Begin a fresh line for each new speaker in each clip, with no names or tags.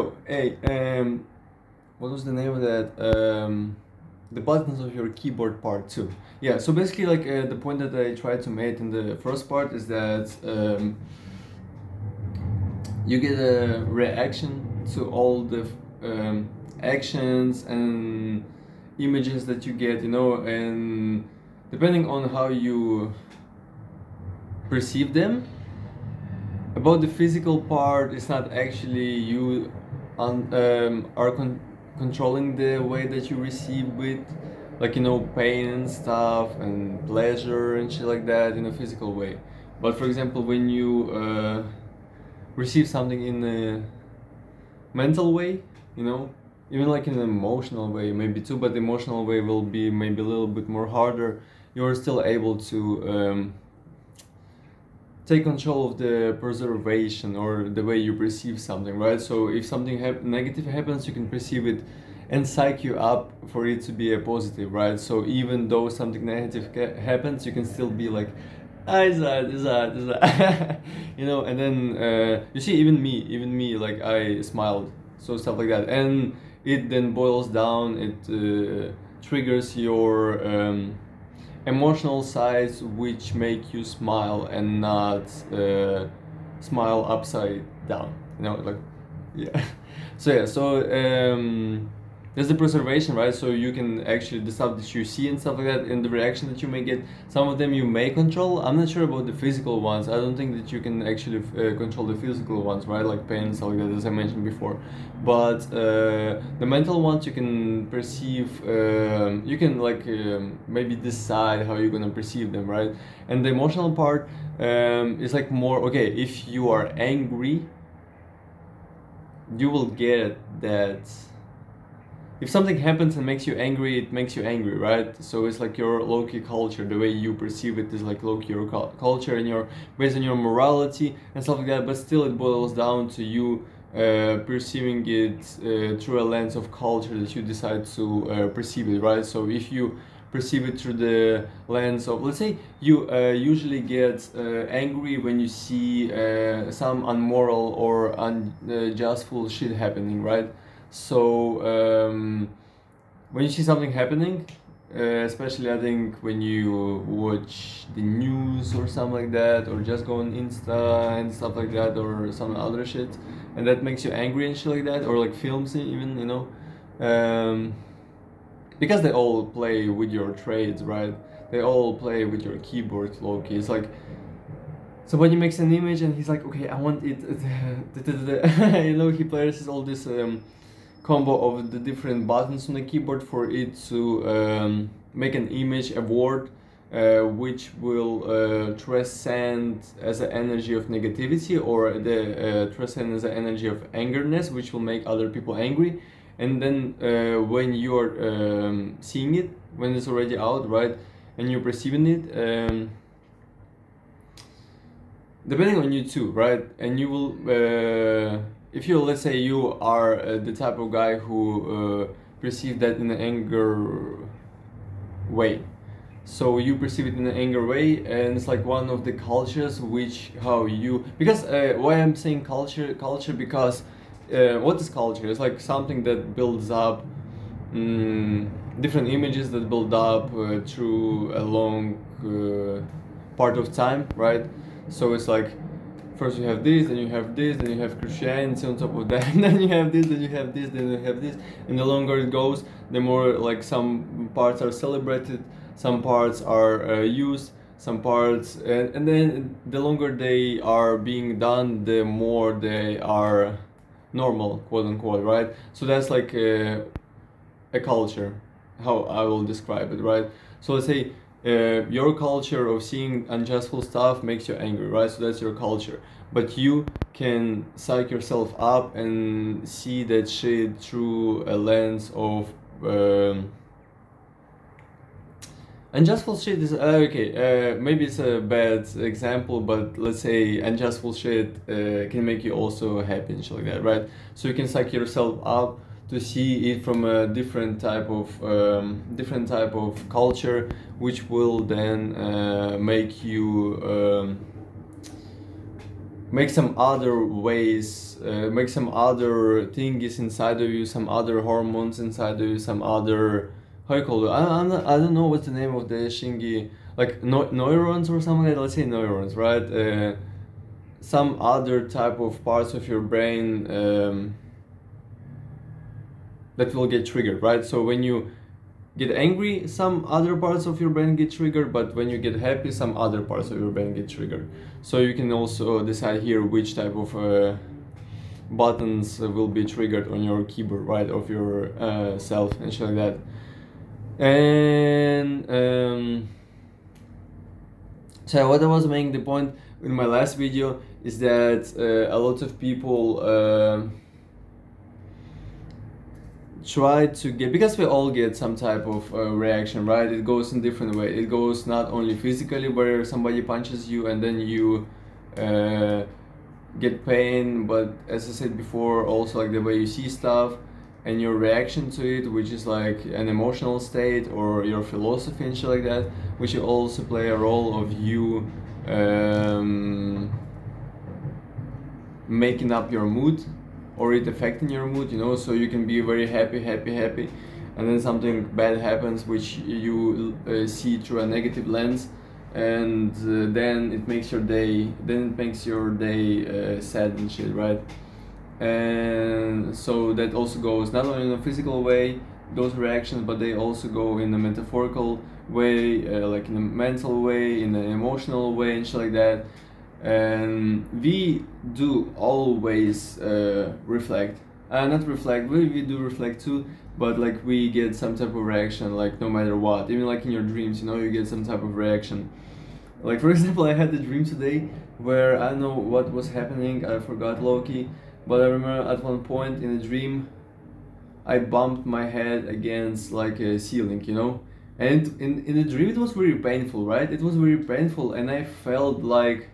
Hey, what was the name of that? The buttons of your keyboard part too. Yeah, so basically, like the point that I tried to make in the first part is that you get a reaction to all the actions and images that you get, and depending on how you perceive them. About the physical part, it's not actually you are controlling the way that you receive it, like pain and stuff and pleasure and shit like that in a physical way. But for example, when you receive something in a mental way, you know, even like in an emotional way, maybe too, but the emotional way will be maybe a little bit more harder. You're still able to take control of the preservation or the way you perceive something, right? So if something negative happens, you can perceive it and psych you up for it to be a positive, right? So even though something negative happens, you can still be like, ah, is that, and then you see, even me, like I smiled, so stuff like that, and it then boils down, it triggers your emotional sides which make you smile and not smile upside down, like, yeah. So yeah, there's the preservation, right? So you can actually, the stuff that you see and stuff like that, and the reaction that you may get, some of them you may control. I'm not sure about the physical ones. I don't think that you can actually control the physical ones, right? Like pain and stuff like that, as I mentioned before. But the mental ones you can perceive, you can like maybe decide how you're gonna perceive them, right? And the emotional part is like more, okay, if you are angry, you will get that if something happens and makes you angry, it makes you angry, right? So it's like your low-key culture, the way you perceive it is like low-key your culture, and your based on your morality and stuff like that. But still, it boils down to you perceiving it through a lens of culture that you decide to perceive it, right? So if you perceive it through the lens of, let's say, you usually get angry when you see some unmoral or unjustful shit happening, right? So when you see something happening, especially I think when you watch the news or something like that, or just go on Insta and stuff like that, or some other shit, and that makes you angry and shit like that, or like films even, because they all play with your trades, right? They all play with your keyboard, low-key. It's like somebody makes an image and he's like, okay, I want it, he places all this combo of the different buttons on the keyboard for it to make an image, a word, which will transcend as an energy of negativity, or the transcend as an energy of angerness, which will make other people angry. And then when you're seeing it, when it's already out, right, and you're perceiving it, depending on you too, right, and you will if you, let's say, you are the type of guy who perceive that in an anger way, so you perceive it in an anger way, and it's like one of the cultures which how you, because why I'm saying culture, because what is culture? It's like something that builds up, different images that build up through a long part of time, right? So it's like, first you have this, then you have this, then you have Christianity on top of that, and then you have this, then you have this, then you have this, and the longer it goes, the more like some parts are celebrated, some parts are used, some parts, and then the longer they are being done, the more they are normal, quote unquote, right? So that's like a culture, how I will describe it, right? So let's say your culture of seeing unjustful stuff makes you angry, right? So that's your culture. But you can psych yourself up and see that shit through a lens of unjustful shit is okay. Maybe it's a bad example, but let's say unjustful shit can make you also happy and shit like that, right? So you can psych yourself up to see it from a different type of culture, which will then make you make some other ways, make some other things inside of you, some other hormones inside of you, some other, how you call it? I don't know what's the name of the shingi, like neurons or something like that. Let's say neurons, right? Some other type of parts of your brain that will get triggered, right? So when you get angry, some other parts of your brain get triggered, but when you get happy, some other parts of your brain get triggered. So you can also decide here which type of buttons will be triggered on your keyboard, right, of your self and shit like that. And so what I was making the point in my last video is that a lot of people try to get, because we all get some type of reaction, right? It goes in different way. It goes not only physically, where somebody punches you and then you get pain, but as I said before, also like the way you see stuff and your reaction to it, which is like an emotional state or your philosophy and shit like that, which also play a role of you making up your mood or it affecting your mood, you know. So you can be very happy, and then something bad happens which you see through a negative lens, and then it makes your day sad and shit, right? And so that also goes not only in a physical way, those reactions, but they also go in a metaphorical way, like in a mental way, in an emotional way and shit like that. And we do always reflect, not reflect, we do reflect too, but like we get some type of reaction, like no matter what, even like in your dreams, you know, you get some type of reaction. Like for example, I had a dream today where I don't know what was happening, I forgot Loki, but I remember at one point in the dream I bumped my head against like a ceiling, you know, and in the dream it was very painful, right? It was very painful, and I felt like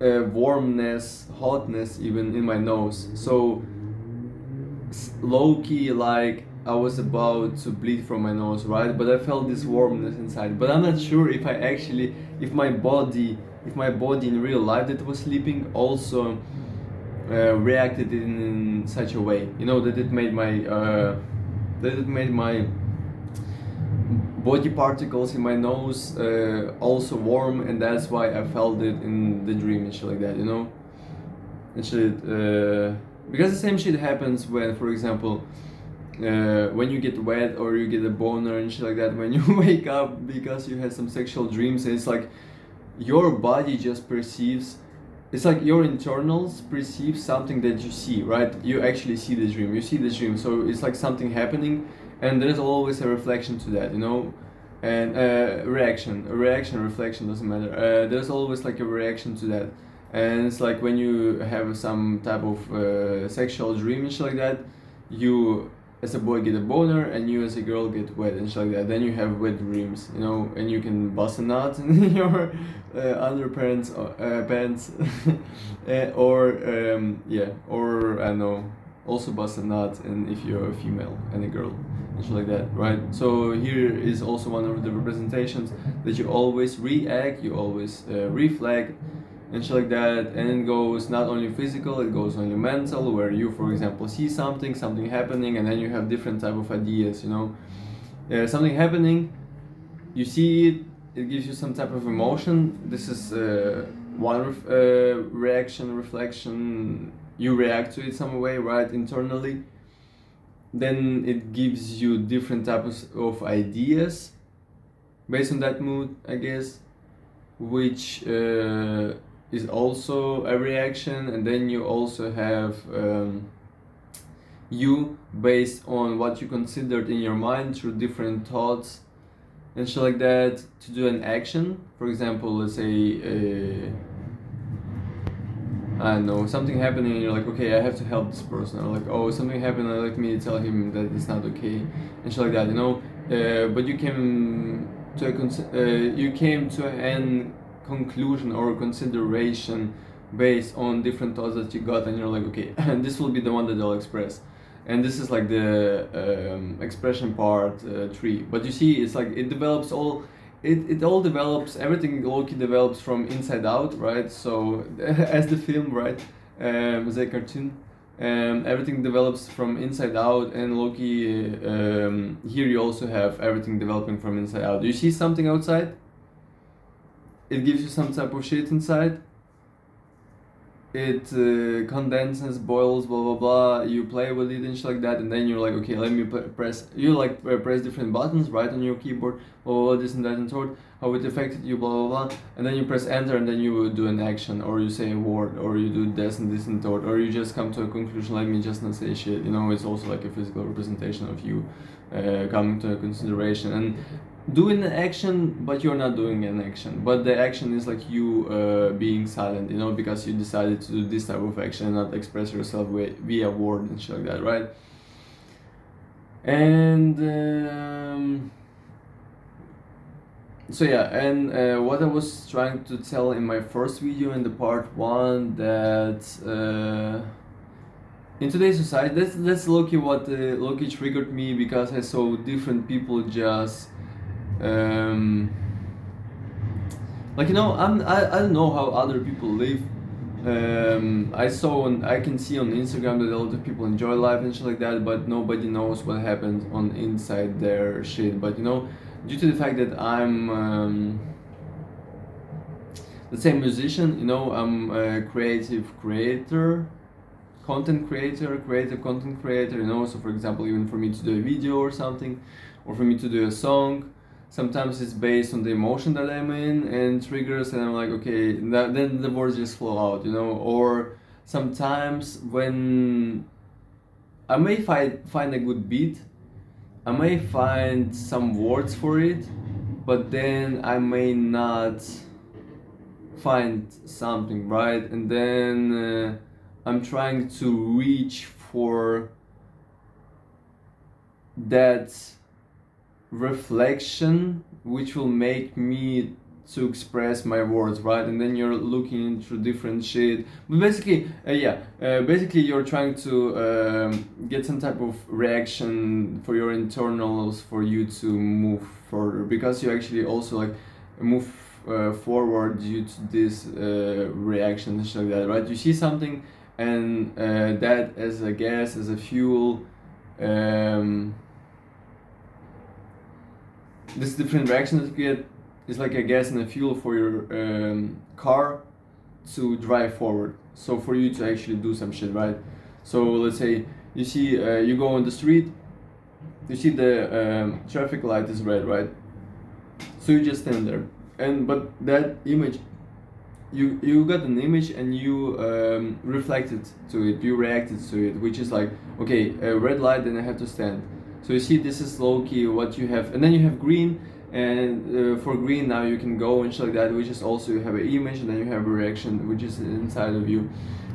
warmness, hotness even in my nose. So low key, like I was about to bleed from my nose, right? But I felt this warmness inside. But I'm not sure if I actually, if my body in real life that was sleeping also reacted in such a way, you know, that it made my body particles in my nose also warm, and that's why I felt it in the dream and shit like that, you know. And shit, because the same shit happens when, for example, when you get wet or you get a boner and shit like that, when you wake up because you had some sexual dreams, and it's like your body just perceives, it's like your internals perceive something that you see, right? You actually see the dream, so it's like something happening, and there's always a reflection to that, you know, and reflection, doesn't matter. There's always like a reaction to that, and it's like when you have some type of sexual dream and shit like that, you as a boy get a boner and you as a girl get wet and shit like that. Then you have wet dreams, you know, and you can bust a nut in your underpants, pants, or or I don't know, also bust a nut, and if you're a female and a girl and shit like that, right? So here is also one of the representations that you always react, you always reflect and shit like that, and it goes not only physical, it goes only mental, where you, for example, see something happening, and then you have different type of ideas, you know. Something happening, you see it, it gives you some type of emotion. This is one reaction, reflection, you react to it some way, right, internally. Then it gives you different types of ideas based on that mood, I guess, which is also a reaction. And then you also have you based on what you considered in your mind through different thoughts and shit like that, to do an action. For example, let's say I don't know, something happening and you're like, okay, I have to help this person, or like, oh, something happened and let me tell him that it's not okay and shit like that, you know. But you came to an conclusion or consideration based on different thoughts that you got, and you're like, okay, and this will be the one that I'll express. And this is like the expression part 3. But you see, it's like it develops all it all develops, everything low-key develops from inside out, right? So as the film, right, as a cartoon, everything develops from inside out, and low-key here you also have everything developing from inside out. Do you see something outside? It gives you some type of shit inside. It condenses, boils, blah blah blah. You play with it and shit like that, and then you're like, okay, let me press. You like press different buttons, right, on your keyboard, blah blah, blah, this and that and sort. How it affected you, blah blah blah, and then you press enter, and then you do an action, or you say a word, or you do this and sort, or you just come to a conclusion. Let me just not say shit. You know, it's also like a physical representation of you coming to a consideration and doing an action, but you're not doing an action, but the action is like you being silent, you know, because you decided to do this type of action and not express yourself via word and shit like that, right? And so yeah, and what I was trying to tell in my first video in the part 1, that in today's society, that's low-key what low-key triggered me, because I saw different people just like, you know, I don't know how other people live. I can see on Instagram that a lot of people enjoy life and shit like that, but nobody knows what happens on inside their shit. But you know, due to the fact that I'm let's say musician, you know, I'm a creative content creator, you know. So for example, even for me to do a video or something, or for me to do a song, sometimes it's based on the emotion that I'm in and triggers, and I'm like, okay, then the words just flow out, you know. Or sometimes when I may find a good beat, I may find some words for it, but then I may not find something, right? And then I'm trying to reach for that reflection which will make me to express my words, right? And then you're looking into different shit, but basically basically you're trying to get some type of reaction for your internals, for you to move further, because you actually also like move forward due to this reaction and shit like that, right? You see something, and that as a gas, as a fuel, this different reaction that you get is like a gas and a fuel for your car to drive forward. So for you to actually do some shit, right? So let's say you see you go on the street, you see the traffic light is red, right? So you just stand there, and but that image, you got an image, and you reflected to it, you reacted to it, which is like, okay, a red light, then I have to stand. So you see, this is low-key what you have, and then you have green, and for green now you can go and shit like that, which is also, you have an image, and then you have a reaction which is inside of you,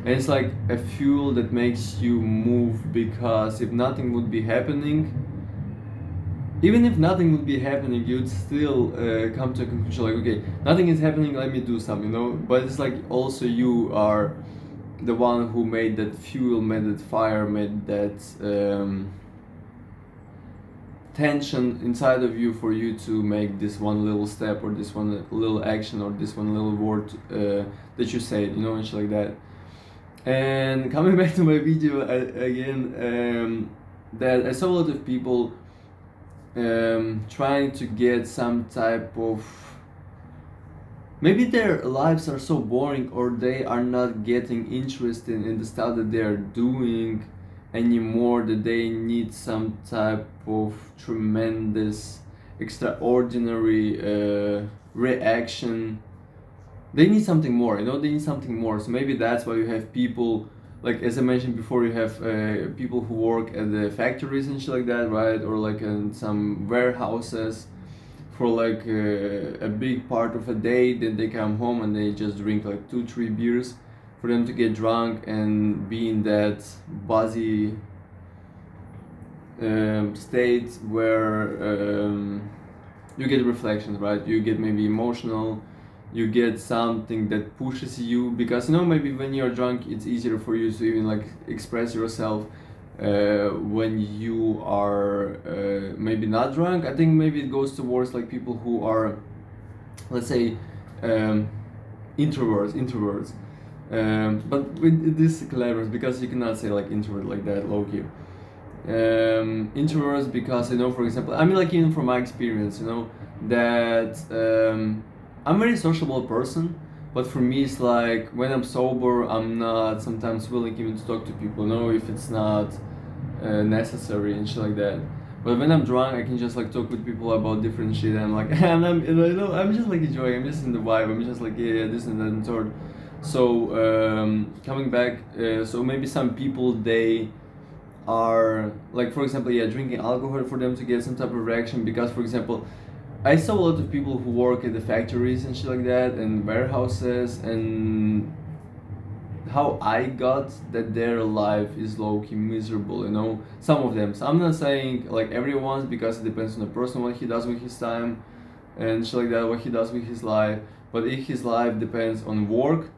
and it's like a fuel that makes you move, because if nothing would be happening, even if nothing would be happening, you'd still come to a conclusion like, okay, nothing is happening, let me do something, you know. But it's like also you are the one who made that fuel, made that fire, made that tension inside of you for you to make this one little step, or this one little action, or this one little word that you say, you know, and shit like that. And coming back to my video again, that I saw a lot of people trying to get some type of, maybe their lives are so boring, or they are not getting interested in the stuff that they are doing anymore, that they need some type of tremendous, extraordinary reaction. They need something more, you know, they need something more. So maybe that's why you have people, like as I mentioned before, you have people who work at the factories and shit like that, right? Or like in some warehouses for like a big part of a day, then they come home and they just drink like 2-3 beers for them to get drunk and be in that buzzy state where you get reflections, right? You get maybe emotional, you get something that pushes you, because you know, maybe when you're drunk it's easier for you to even like express yourself when you are maybe not drunk. I think maybe it goes towards like people who are let's say, um, introverts. But with this disclaimers, because you cannot say like introvert like that, low key. Introverts, because you know, for example, I mean, like even from my experience, you know, that I'm a very sociable person, but for me it's like when I'm sober, I'm not sometimes willing even to talk to people, you know, if it's not necessary and shit like that. But when I'm drunk, I can just like talk with people about different shit. And I'm like, and I'm, you know, I'm just like enjoying. I'm just in the vibe. I'm just like, yeah, this and that and third. So coming back, so maybe some people, they are like, for example, yeah, drinking alcohol for them to get some type of reaction. Because for example, I saw a lot of people who work at the factories and shit like that, and warehouses, and how I got that their life is low-key miserable, you know. Some of them, so I'm not saying like everyone's, because it depends on the person, what he does with his time and shit like that, what he does with his life. But if his life depends on work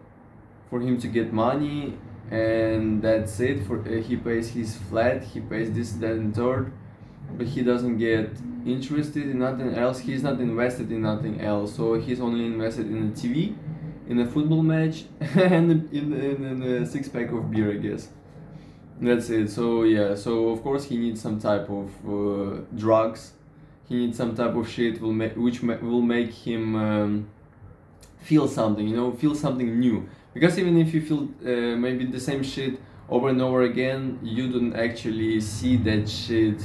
for him to get money, and that's it, for he pays his flat, he pays this, that and third, but he doesn't get interested in nothing else, he's not invested in nothing else, so he's only invested in the TV, in a football match, and in a six pack of beer, I guess. That's it. So yeah, so of course he needs some type of drugs. He needs some type of shit will make him feel something, you know, feel something new. Because even if you feel maybe the same shit over and over again, you don't actually see that shit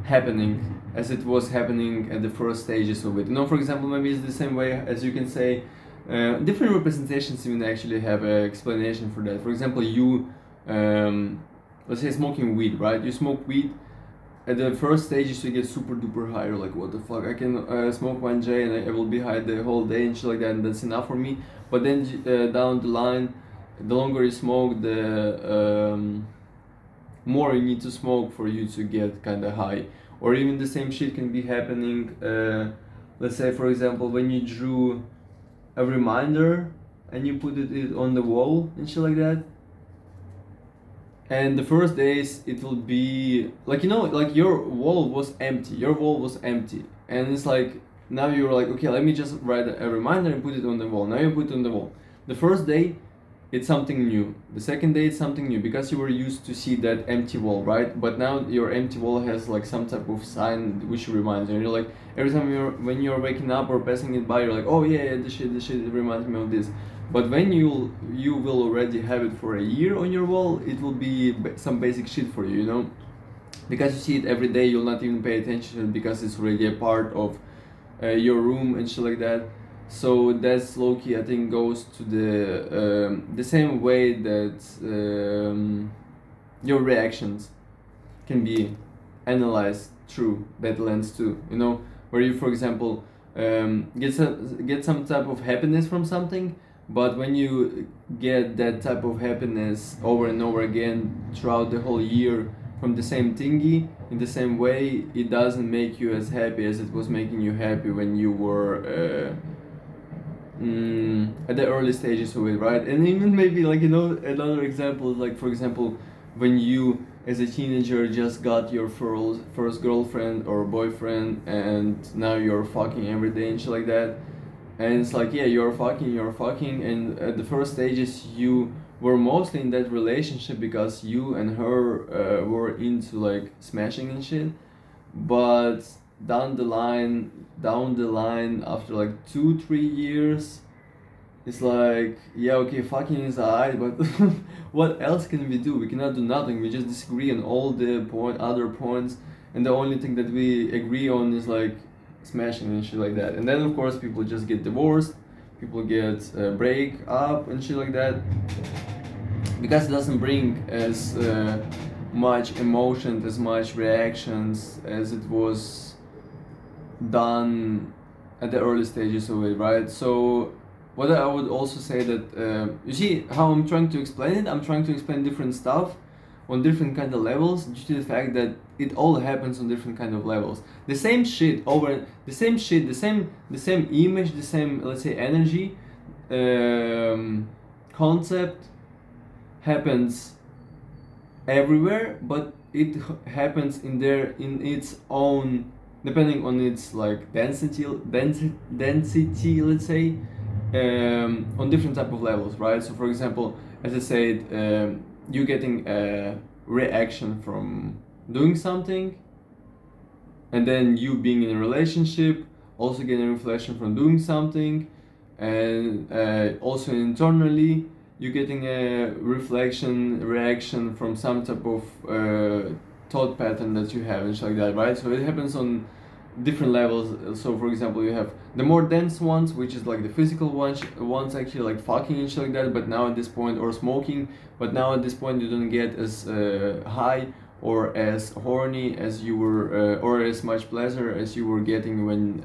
happening as it was happening at the first stages of it. You know, for example, maybe it's the same way as you can say, different representations even actually have an explanation for that. For example, you, let's say smoking weed, right? You smoke weed, at the first stages you get super duper high. You're like, what the fuck? I can smoke 1J and I will be high the whole day and shit like that, and that's enough for me. But then down the line, the longer you smoke, the more you need to smoke for you to get kind of high. Or even the same shit can be happening. Let's say, for example, when you drew a reminder and you put it on the wall and shit like that. And the first days it will be like, you know, like your wall was empty. Your wall was empty. And it's like, now you're like, okay, let me just write a reminder and put it on the wall. Now you put it on the wall. The first day, it's something new. The second day, it's something new, because you were used to see that empty wall, right? But now your empty wall has like some type of sign which reminds you. And you're like, every time when you're waking up or passing it by, you're like, oh yeah, this shit, it reminds me of this. But when you will already have it for a year on your wall, it will be some basic shit for you, you know? Because you see it every day, you'll not even pay attention to it, because it's already a part of your room and shit like that. So that's low-key, I think, goes to the same way that your reactions can be analyzed through that lens too, you know, where you, for example, get some type of happiness from something, but when you get that type of happiness over and over again throughout the whole year from the same thingy, in the same way, it doesn't make you as happy as it was making you happy when you were at the early stages of it, right? And even maybe, like, you know, another example, like, for example, when you as a teenager just got your first girlfriend or boyfriend, and now you're fucking every day and shit like that, and it's like, yeah, you're fucking, and at the first stages you were mostly in that relationship because you and her were into like smashing and shit. But down the line after like 2-3 years, it's like, yeah, okay, fucking is alright, but what else can we do? We cannot do nothing. We just disagree on all the other points, and the only thing that we agree on is like smashing and shit like that. And then of course people just get divorced, people get break up and shit like that, because it doesn't bring as much emotion, as much reactions as it was done at the early stages of it, right? So what I would also say that you see how I'm trying to explain it. I'm trying to explain different stuff on different kind of levels, due to the fact that it all happens on different kind of levels. The same shit over the same shit, the same image, the same, let's say, energy concept happens everywhere, but it happens in its own depending on its like density, let's say, on different type of levels, right? So for example, as I said, you getting a reaction from doing something, and then you being in a relationship also getting a reflection from doing something, and also internally you getting a reflection reaction from some type of thought pattern that you have and shit like that, right? So it happens on different levels. So for example, you have the more dense ones, which is like the physical ones actually like fucking and shit like that, but now at this point, or smoking, but now at this point you don't get as high or as horny as you were, or as much pleasure as you were getting when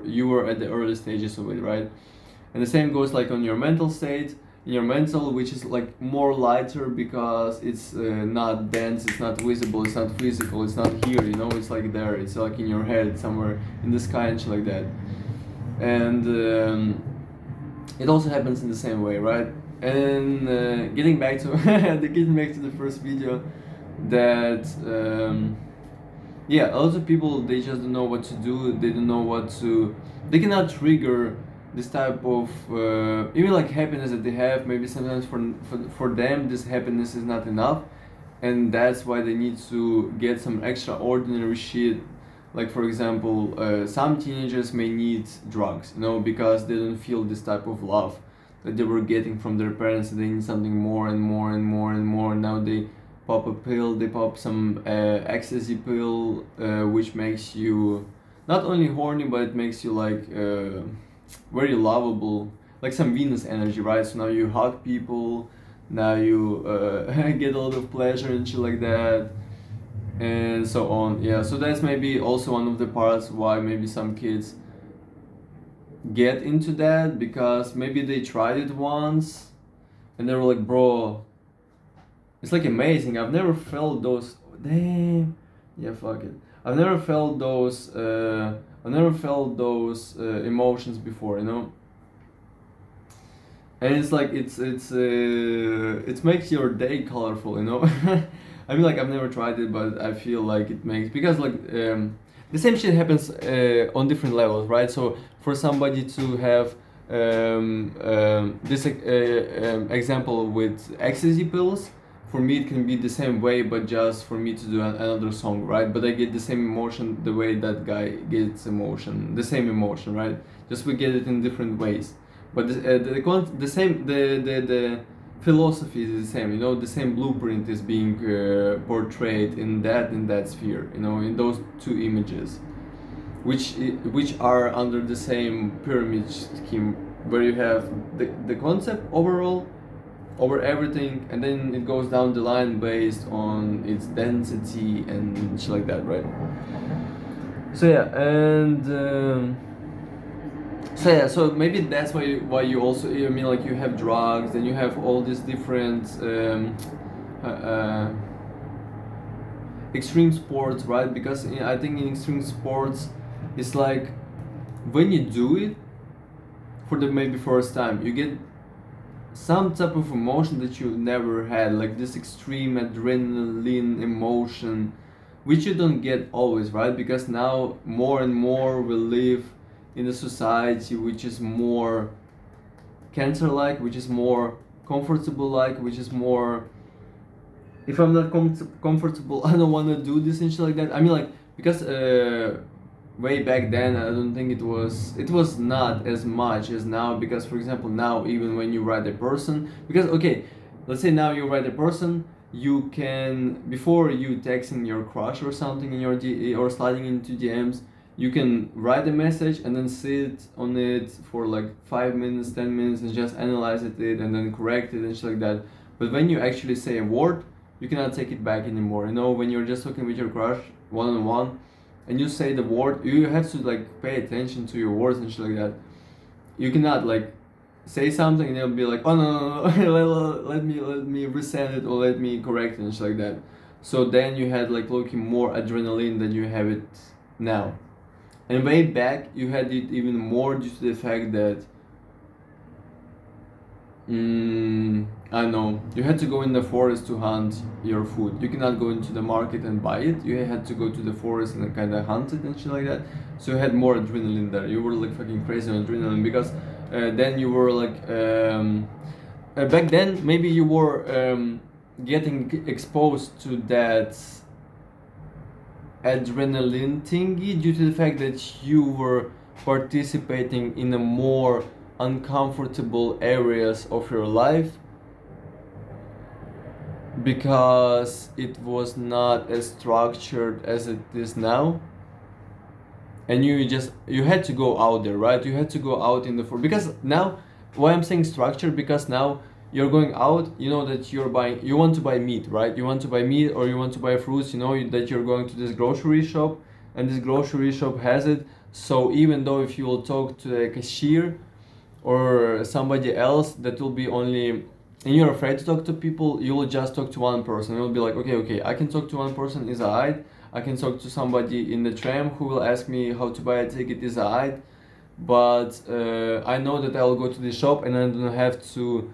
you were at the early stages of it, right? And the same goes like on your mental state, in your mental, which is like more lighter because it's not dense, it's not visible, it's not physical, it's not here, you know, it's like there, it's like in your head, somewhere in the sky and shit like that. And it also happens in the same way, right? And getting back to the first video, that yeah, a lot of people, they just don't know what to do, they don't know what to, they cannot trigger this type of even like happiness that they have. Maybe sometimes for them this happiness is not enough, and that's why they need to get some extraordinary shit. Like for example, some teenagers may need drugs, you know, because they don't feel this type of love that they were getting from their parents. They need something more and more and more and more. Now they pop a pill, they pop some ecstasy pill, which makes you not only horny, but it makes you like very lovable, like some Venus energy, right? So now you hug people, now you get a lot of pleasure and shit like that, and so on. Yeah, so that's maybe also one of the parts why maybe some kids get into that, because maybe they tried it once and they were like, bro, it's like amazing. I've never felt those. Damn. Yeah, fuck it. I've never felt those. Emotions before, you know. And it's like it makes your day colorful, you know. I mean, like I've never tried it, but I feel like it makes, because like the same shit happens on different levels, right? So for somebody to have this example with ecstasy pills, for me it can be the same way, but just for me to do another song, right? But I get the same emotion the way that guy gets emotion, the same emotion, right? Just we get it in different ways, but the same, the philosophy is the same, you know. The same blueprint is being portrayed in that sphere, you know, in those two images, which are under the same pyramid scheme, where you have the concept overall over everything, and then it goes down the line based on its density and shit like that, right? So yeah, and so maybe that's why you also, I mean, like you have drugs, then you have all these different uh, uh, extreme sports, right? Because I think in extreme sports, it's like when you do it for the maybe first time, you get some type of emotion that you never had, like this extreme adrenaline emotion, which you don't get always, right? Because now more and more we live in a society which is more cancer-like, which is more comfortable-like, which is more, if I'm not comfortable, I don't want to do this and shit like that. I mean, like, because way back then I don't think it was not as much as now, because for example now, even when you write a person, because okay, let's say now you write a person, you can, before you texting your crush or something in your or sliding into DMs, you can write a message and then sit on it for like 5 minutes, 10 minutes, and just analyze it and then correct it and shit like that. But when you actually say a word, you cannot take it back anymore, you know. When you're just talking with your crush one-on-one and you say the word, you have to like pay attention to your words and shit like that. You cannot like say something and they'll be like, oh no, let me resend it, or let me correct it and shit like that. So then you had like looking more adrenaline than you have it now. And way back you had it even more due to the fact that I know. You had to go in the forest to hunt your food. You cannot go into the market and buy it. You had to go to the forest and kind of hunt it and shit like that. So you had more adrenaline there. You were like fucking crazy on adrenaline because then you were like back then maybe you were getting exposed to that adrenaline thingy due to the fact that you were participating in a more uncomfortable areas of your life because it was not as structured as it is now, and you had to go out there, right? You had to go out in the because now, why I'm saying structured, because now you're going out, you know that you want to buy meat, right? You want to buy meat or you want to buy fruits, you know that you're going to this grocery shop and this grocery shop has it. So even though if you will talk to a cashier or somebody else that will be only, and you're afraid to talk to people, you will just talk to one person. You'll be like, okay, I can talk to one person, is alright. I can talk to somebody in the tram who will ask me how to buy a ticket, is alright. But I know that I'll go to the shop and I don't have to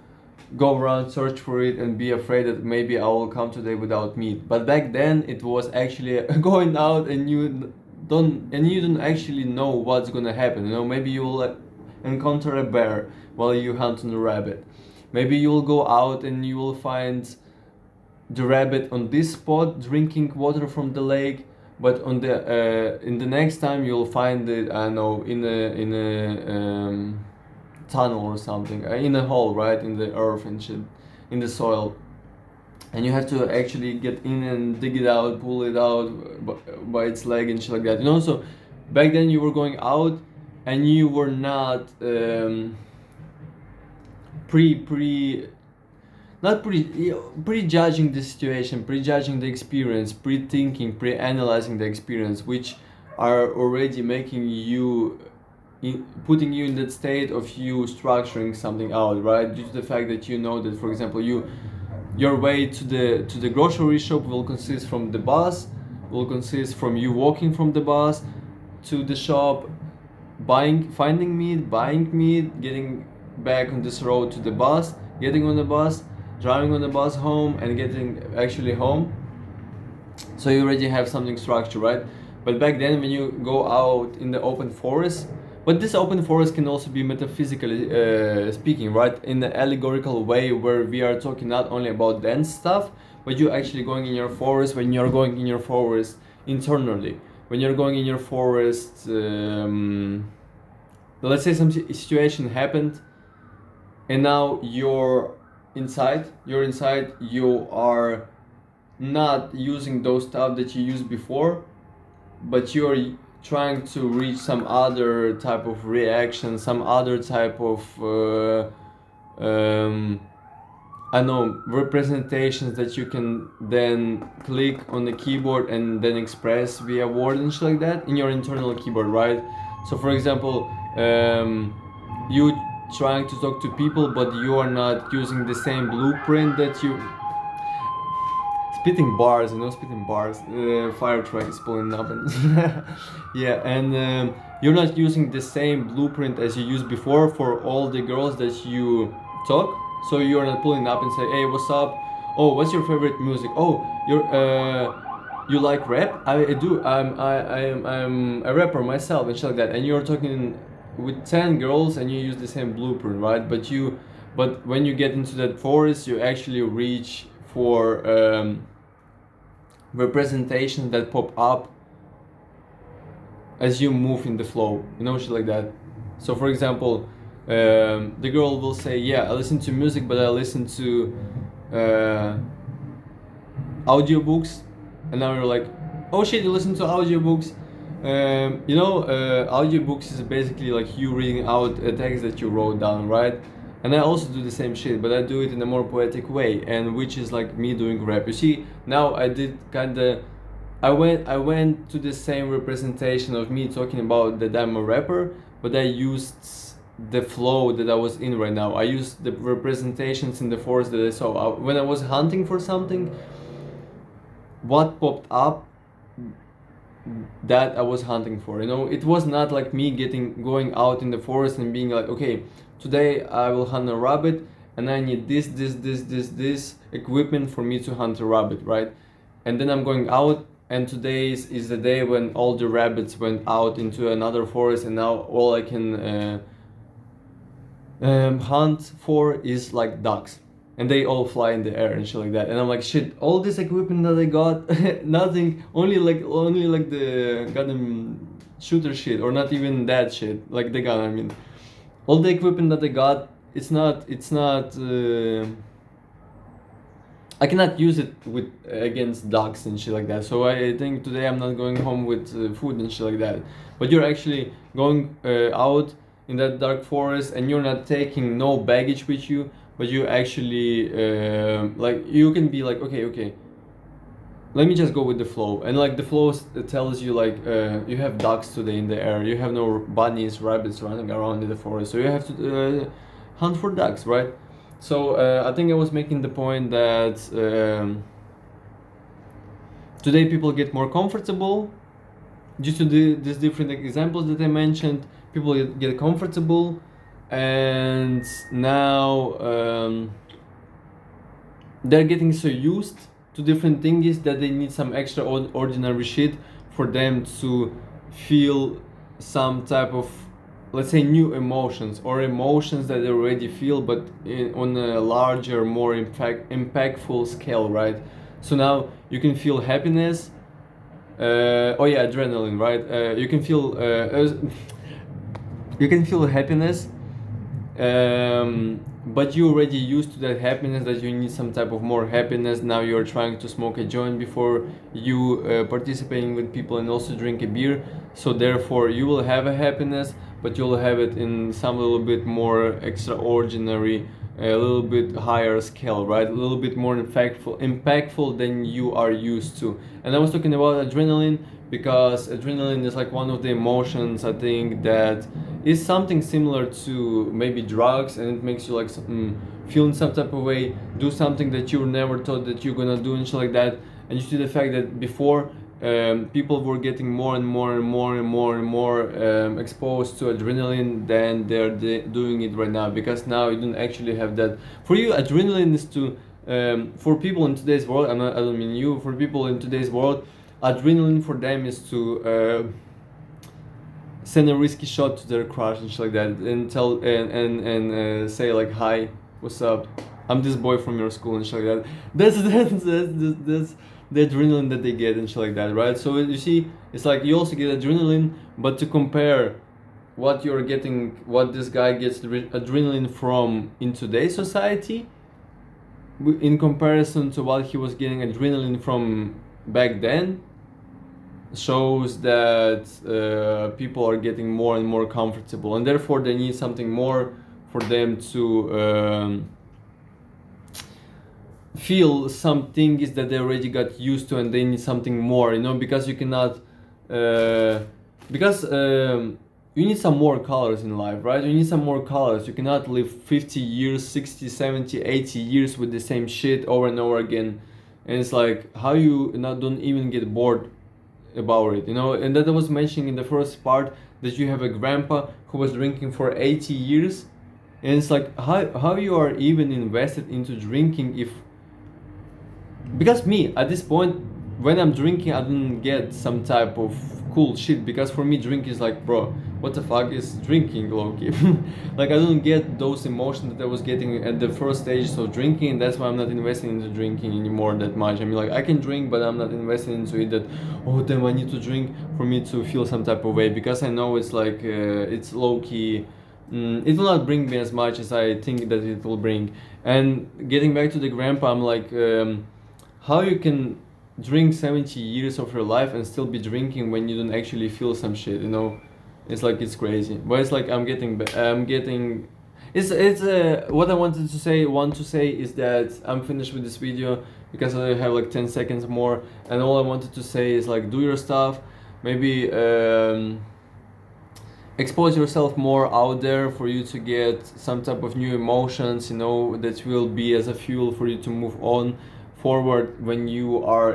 go around, search for it, and be afraid that maybe I will come today without meat. But back then it was actually going out and you don't actually know what's gonna happen. You know, maybe you will encounter a bear while you hunt on a rabbit. Maybe you'll go out and you will find the rabbit on this spot drinking water from the lake, but on the in the next time you'll find it, I don't know, in a tunnel or something, in a hole, right, in the earth and shit, in the soil, and you have to actually get in and dig it out, pull it out by its leg and shit like that, you know. So back then you were going out and you were not pre not prejudging the situation, prejudging the experience, pre-thinking, pre-analyzing the experience, which are already making you putting you in that state of you structuring something out, right? Due to the fact that you know that, for example, your way to the grocery shop will consist from the bus, will consist from you walking from the bus to the shop, finding meat, buying meat, getting back on this road to the bus, getting on the bus, driving on the bus home, and getting actually home. So you already have something structured, right? But back then, when you go out in the open forest, but this open forest can also be metaphysically speaking, right? In the allegorical way, where we are talking not only about dense stuff, but you're actually going in your forest. When you're going in your forest internally, when you're going in your forest, let's say some situation happened, and now you're inside, you are not using those stuff that you used before, but you're trying to reach some other type of reaction, some other type of I know, representations that you can then click on the keyboard and then express via word and shit like that in your internal keyboard, right? So for example, you trying to talk to people, but you are not using the same blueprint that you spitting bars, you know, spitting bars. Fire truck is pulling up, and yeah, and you're not using the same blueprint as you used before for all the girls that you talk. So you're not pulling up and say, "Hey, what's up? Oh, what's your favorite music? Oh, you like rap? I do. I'm a rapper myself and shit like that." And you're talking with 10 girls and you use the same blueprint, right? But when you get into that forest, you actually reach for representations that pop up as you move in the flow, you know, shit like that. So for example, the girl will say, "Yeah, I listen to music, but I listen to audiobooks," and now you're like, "Oh shit, you listen to audiobooks?" You know, audiobooks is basically like you reading out a text that you wrote down, right? And I also do the same shit, but I do it in a more poetic way, and which is like me doing rap. You see, now I did kinda, I went to the same representation of me talking about that I'm a rapper, but I used the flow that I was in right now. I used the representations in the forest that I saw. When I was hunting for something, what popped up that I was hunting for, you know, it was not like me going out in the forest and being like, okay, today I will hunt a rabbit, and I need this equipment for me to hunt a rabbit, right? And then I'm going out, and today is the day when all the rabbits went out into another forest, and now all I can hunt for is like ducks, and they all fly in the air and shit like that. And I'm like, shit, all this equipment that I got, nothing, only like the goddamn shooter shit, or not even that shit, like the gun. I mean, all the equipment that I got, it's not. I cannot use it with against dogs and shit like that. So I think today I'm not going home with food and shit like that. But you're actually going out in that dark forest, and you're not taking no baggage with you, but you actually like, you can be like, okay, let me just go with the flow. And like the flow tells you like, you have ducks today in the air, you have no bunnies, rabbits running around in the forest, so you have to hunt for ducks, right? So I think I was making the point that today people get more comfortable due to these different examples that I mentioned. People get comfortable, and now they're getting so used to different things that they need some extraordinary shit for them to feel some type of, let's say, new emotions, or emotions that they already feel, but on a larger, more impactful scale, right? So now you can feel happiness, adrenaline, right? You can feel happiness, but you already used to that happiness, that you need some type of more happiness. Now you're trying to smoke a joint before you participating with people, and also drink a beer. So therefore you will have a happiness, but you'll have it in some little bit more extraordinary, a little bit higher scale, right? A little bit more impactful than you are used to. And I was talking about adrenaline because adrenaline is like one of the emotions, I think, that is something similar to maybe drugs, and it makes you like feel in some type of way, do something that you never thought that you're gonna do and shit like that. And you see the fact that before people were getting more and more exposed to adrenaline than they're doing it right now, because now you don't actually have that. For you, adrenaline is to for people in today's world, I don't mean you, for people in today's world, adrenaline for them is to send a risky shot to their crush and shit like that, and tell and say like, hi, what's up, I'm this boy from your school and shit like that. That's the adrenaline that they get and shit like that, right? So you see, it's like you also get adrenaline, but to compare what you're getting, what this guy gets adrenaline from in today's society, in comparison to what he was getting adrenaline from back then, shows that people are getting more and more comfortable, and therefore they need something more for them to feel some things that they already got used to, and they need something more, you know, because you cannot you need some more colors in life, right? You need some more colors. You cannot live 50 years, 60, 70, 80 years with the same shit over and over again. And it's like, how you don't even get bored about it, you know? And that I was mentioning in the first part, that you have a grandpa who was drinking for 80 years. And it's like, how you are even invested into drinking if... Because me, at this point, when I'm drinking, I don't get some type of cool shit, because for me drinking is like, bro, what the fuck is drinking, low-key? Like, I don't get those emotions that I was getting at the first stages of drinking, and that's why I'm not investing into drinking anymore that much. I mean, like, I can drink, but I'm not investing into it that, oh damn, I need to drink for me to feel some type of way, because I know it's like, it's low-key, it will not bring me as much as I think that it will bring. And getting back to the grandpa, I'm like, how you can drink 70 years of your life and still be drinking when you don't actually feel some shit, you know? It's like, it's crazy. But it's like, I'm getting it's what I want to say is that I'm finished with this video, because I have like 10 seconds more, and all I wanted to say is like, do your stuff, maybe expose yourself more out there for you to get some type of new emotions, you know, that will be as a fuel for you to move on forward when you are